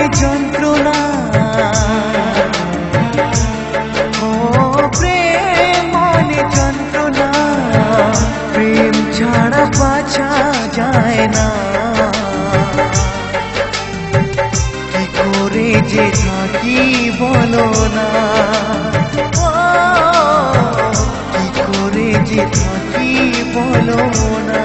মানে যন্ত্রণা, ও প্রেম মানে যন্ত্রণা, প্রেম ছাড়া বাঁচা যায় না। কি করে যে থাকি বলো না, কি করে যে থাকি বলো না।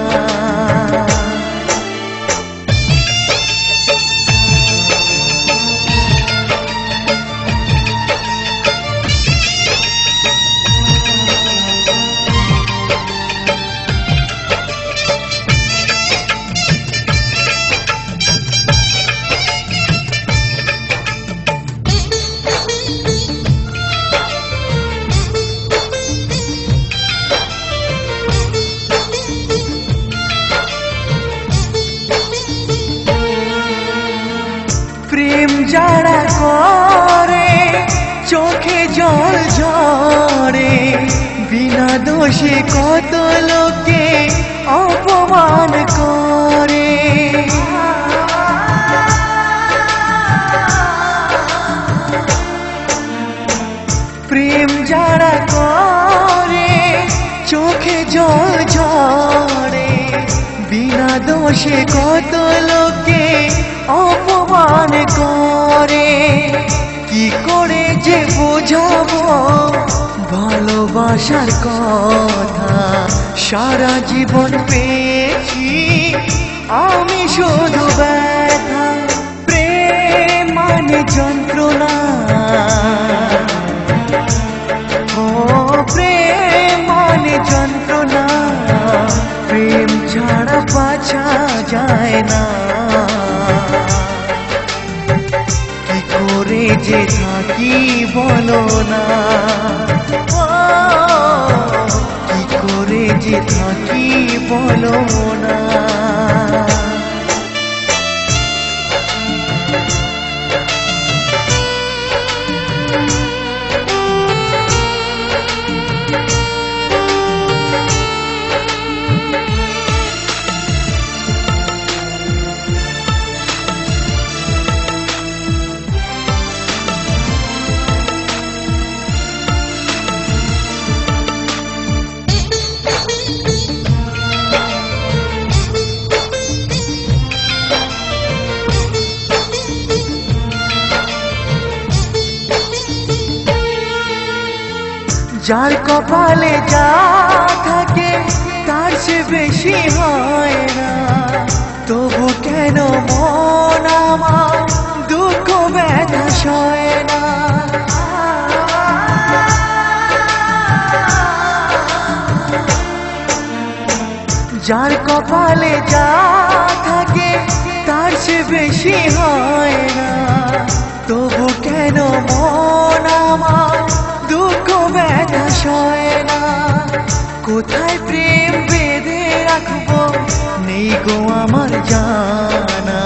প্রেম যারা করে চোখে জল ঝরে, বিনা দোষে কত লোকে অপমান করে। প্রেম যারা করে চোখে জল ঝরে, বিনা দোষে কত লোকে অপমান করে। কি করে যে বোঝাবো ভালোবাসার কথা, সারা জীবন পেয়েছি আমি শুধু ব্যথা। প্রেম মানে যন্ত্রণা, ও প্রেম মানে যন্ত্রণা, প্রেম ছাড়া বাঁচা যায় না। কি করে যে থাকি বলো না, কি করে যে থাকি বলো না। যার কপালে যা থাকে তার সে বেশি হয় না, তবু কেন মন আমার দুঃখ ব্যথা সয় না। যার কপালে যা থাকে তার সে বেশি হয় না, তবু কেন মন আমার দুঃখ ব্যথা সয় না। কোথায় প্রেম বেঁধে রাখবো নেই গো আমার জানা,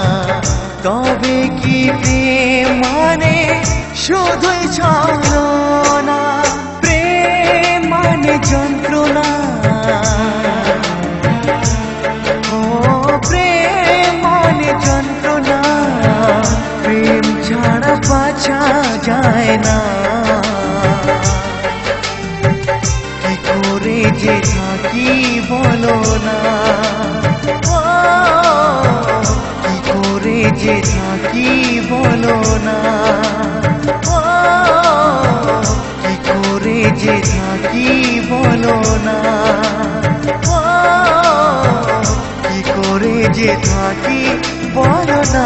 তবে কি প্রেম মানে শুধুই ছলনা। প্রেম মানে যন্ত্রণা, ও প্রেম মানে যন্ত্রণা, প্রেম ছাড়া বাঁচা যায় না। কি করে যে থাকি বলো না, কি করে যে থাকি বলো না, কি করে যে থাকি বলো না, কি করে যে থাকি বলো না।